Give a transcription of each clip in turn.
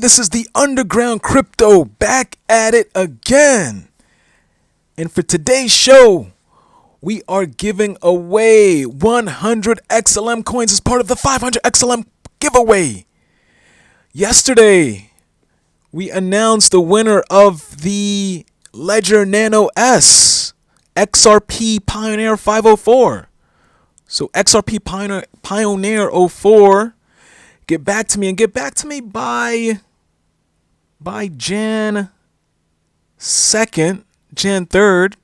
this is the Underground Crypto back at it again. And for today's show, we are giving away 100 XLM coins as part of the 500 XLM giveaway. Yesterday, we announced the winner of the Ledger Nano S XRP Pioneer 504. So XRP Pioneer 04. Get back to me by Jan 2nd, Jan 3rd,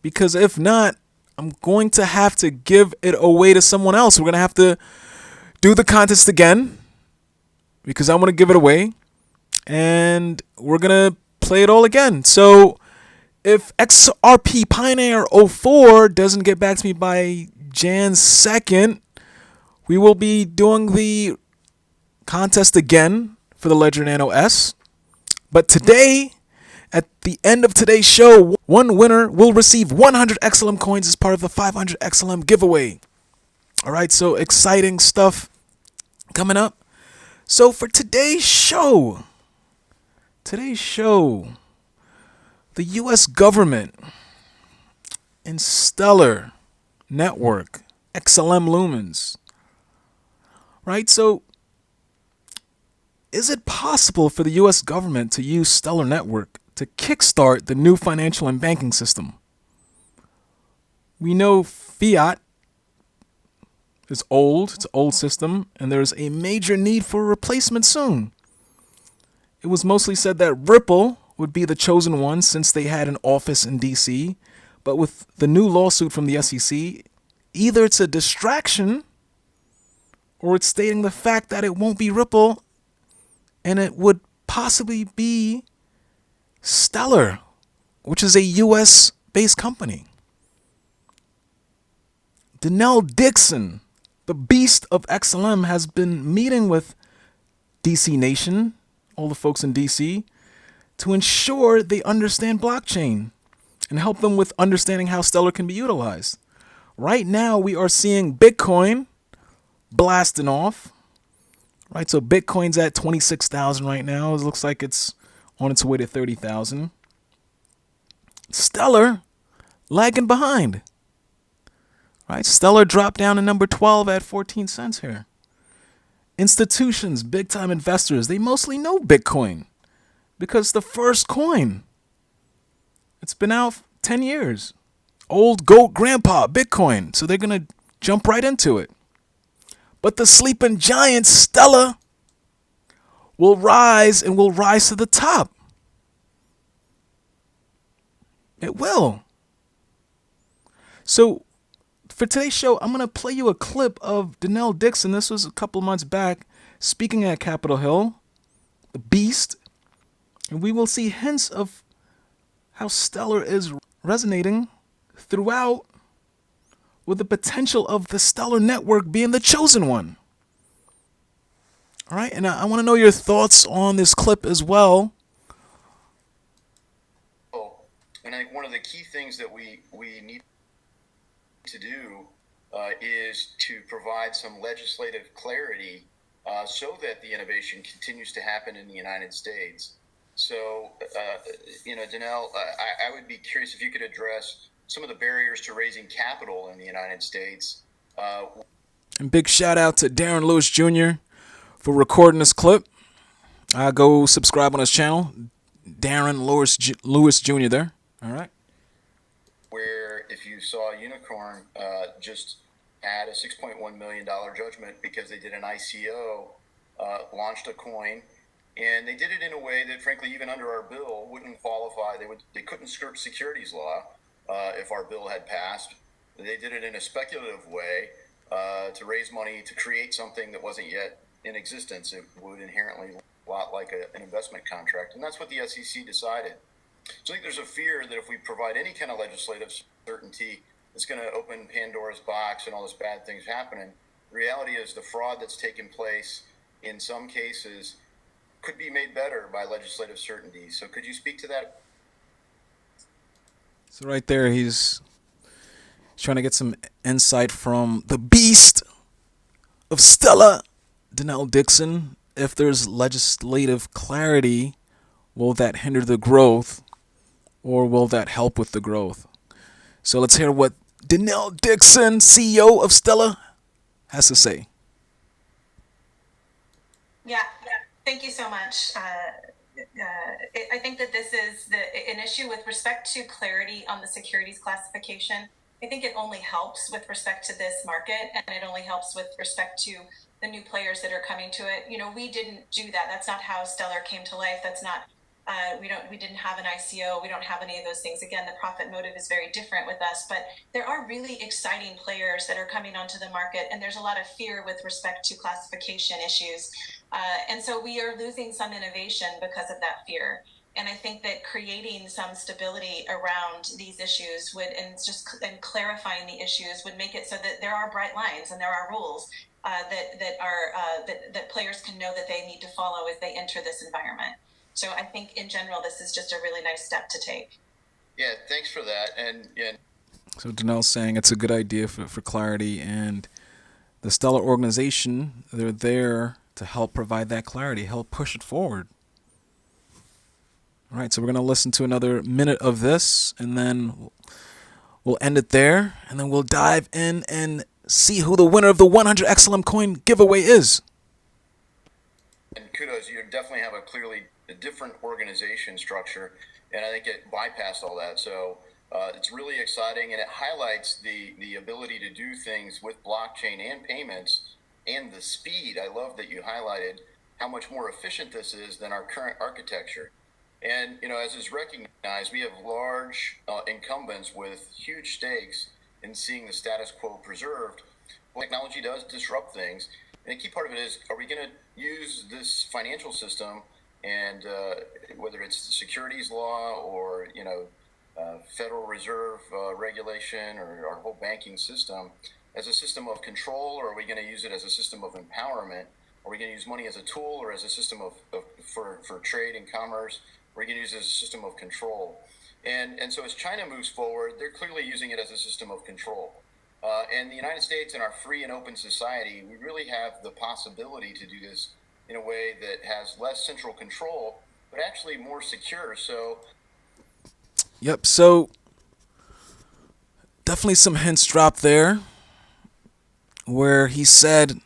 because if not, I'm going to have to give it away to someone else. We're going to have to do the contest again because I want to give it away, and we're going to play it all again. So if XRP Pioneer 04 doesn't get back to me by Jan 2nd, we will be doing the contest again for the Ledger Nano S. But today, at the end of today's show, one winner will receive 100 XLM coins as part of the 500 XLM giveaway. All right, so exciting stuff coming up. So for today's show, the U.S. government and Stellar Network, XLM Lumens, right? So is it possible for the U.S. government to use Stellar Network to kickstart the new financial and banking system? We know fiat is old, it's an old system, and there's a major need for a replacement soon. It was mostly said that Ripple would be the chosen one since they had an office in D.C., but with the new lawsuit from the SEC, either it's a distraction or it's stating the fact that it won't be Ripple and it would possibly be Stellar, which is a U.S.-based company. Denelle Dixon, the beast of XLM, has been meeting with DC Nation, all the folks in DC, to ensure they understand blockchain and help them with understanding how Stellar can be utilized. Right now, we are seeing Bitcoin blasting off. Right, so Bitcoin's at 26,000 right now. It looks like it's on its way to 30,000. Stellar lagging behind. Right, Stellar dropped down to number 12 at 14 cents here. Institutions, big-time investors, they mostly know Bitcoin because the first coin, it's been out 10 years. Old goat grandpa, Bitcoin. So they're going to jump right into it. But the sleeping giant, Stellar, will rise and will rise to the top. It will. So for today's show, I'm going to play you a clip of Denelle Dixon. This was a couple months back, speaking at Capitol Hill, the beast. And we will see hints of how Stellar is resonating throughout, with the potential of the Stellar Network being the chosen one. All right, and I want to know your thoughts on this clip as well. And I think one of the key things that we need to do is to provide some legislative clarity so that the innovation continues to happen in the United States. So, Denelle, I would be curious if you could address some of the barriers to raising capital in the United States. And big shout out to Darren Lewis Jr. for recording this clip. Go subscribe on his channel, Darren Lewis Jr. there. All right. Where if you saw Unicorn just had a $6.1 million judgment because they did an ICO, launched a coin, and they did it in a way that, frankly, even under our bill, wouldn't qualify. They couldn't skirt securities law. If our bill had passed. They did it in a speculative way to raise money to create something that wasn't yet in existence. It would inherently a lot like an investment contract, and that's what the SEC decided. So I think there's a fear that if we provide any kind of legislative certainty, it's going to open Pandora's box and all this bad things happening. The reality is the fraud that's taken place in some cases could be made better by legislative certainty. So could you speak to that? So right there, he's trying to get some insight from the beast of Stellar, Denelle Dixon, if there's legislative clarity, will that hinder the growth or will that help with the growth? So let's hear what Denelle Dixon, CEO of Stellar, has to say. Yeah, thank you so much. I think that this is an issue with respect to clarity on the securities classification. I think it only helps with respect to this market, and it only helps with respect to the new players that are coming to it. We didn't do that. That's not how Stellar came to life. That's not. We didn't have an ICO. We don't have any of those things. Again, the profit motive is very different with us, but there are really exciting players that are coming onto the market, and there's a lot of fear with respect to classification issues. And so we are losing some innovation because of that fear. And I think that creating some stability around these issues and clarifying the issues would make it so that there are bright lines and there are rules that players can know that they need to follow as they enter this environment. So I think in general, this is just a really nice step to take. Yeah, thanks for that. And So Danelle's saying it's a good idea for clarity, and the Stellar organization, they're there to help provide that clarity, help push it forward. All right, so we're going to listen to another minute of this, and then we'll end it there, and then we'll dive in and see who the winner of the 100 Xlm coin giveaway is. And kudos, you definitely have a different organization structure, and I think it bypassed all that. So it's really exciting, and it highlights the ability to do things with blockchain and payments and the speed. I love that you highlighted how much more efficient this is than our current architecture. And, as is recognized, we have large incumbents with huge stakes in seeing the status quo preserved. Well, technology does disrupt things. And a key part of it is, are we going to use this financial system and whether it's the securities law or, Federal Reserve regulation or our whole banking system as a system of control, or are we going to use it as a system of empowerment? Are we going to use money as a tool or as a system for trade and commerce? Are we going to use it as a system of control? And so as China moves forward, they're clearly using it as a system of control. And the United States, in our free and open society, we really have the possibility to do this in a way that has less central control, but actually more secure. So, Yep, so definitely some hints dropped there where he said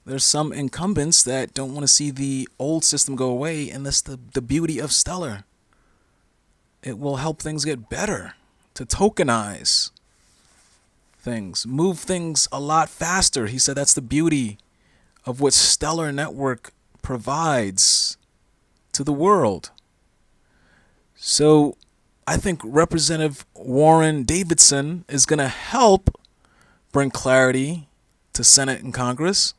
there's some incumbents that don't want to see the old system go away, and that's the beauty of Stellar. It will help things get better, to tokenize things, move things a lot faster. He said that's the beauty of what Stellar Network provides to the world. So I think Representative Warren Davidson is going to help bring clarity to Senate and Congress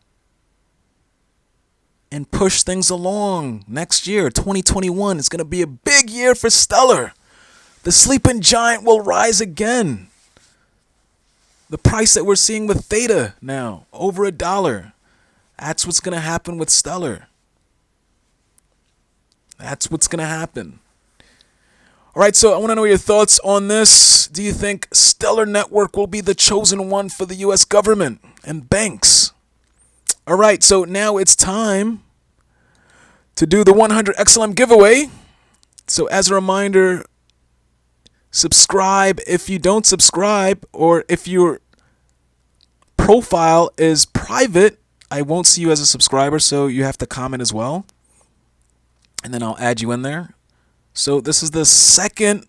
and push things along. Next year, 2021, is going to be a big year for Stellar. The sleeping giant will rise again. The price that we're seeing with Theta now, over $1. That's what's going to happen with Stellar. That's what's going to happen. All right, so I want to know your thoughts on this. Do you think Stellar Network will be the chosen one for the U.S. government and banks? All right, so now it's time to do the 100 Xlm giveaway. So as a reminder, subscribe if you don't subscribe, or if your profile is private, I won't see you as a subscriber, so you have to comment as well. And then I'll add you in there. So this is the second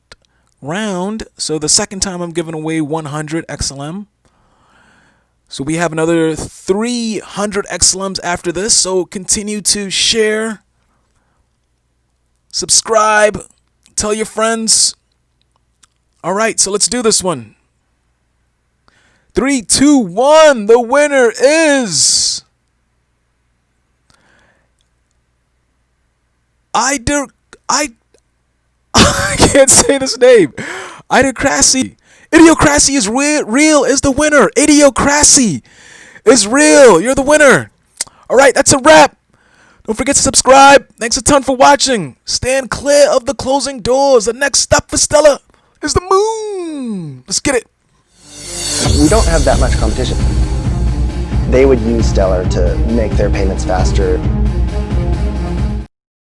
round. So the second time I'm giving away 100 Xlm. So we have another 300 Xlms after this. So continue to share, subscribe, tell your friends. All right, so let's do this one. 3, 2, 1. The winner is I can't say this name. Idiocracy. Idiocracy is real is the winner. Idiocracy is real. You're the winner. All right, that's a wrap. Don't forget to subscribe. Thanks a ton for watching. Stand clear of the closing doors. The next stop for Stellar is the moon. Let's get it. We don't have that much competition. they would use Stellar to make their payments faster.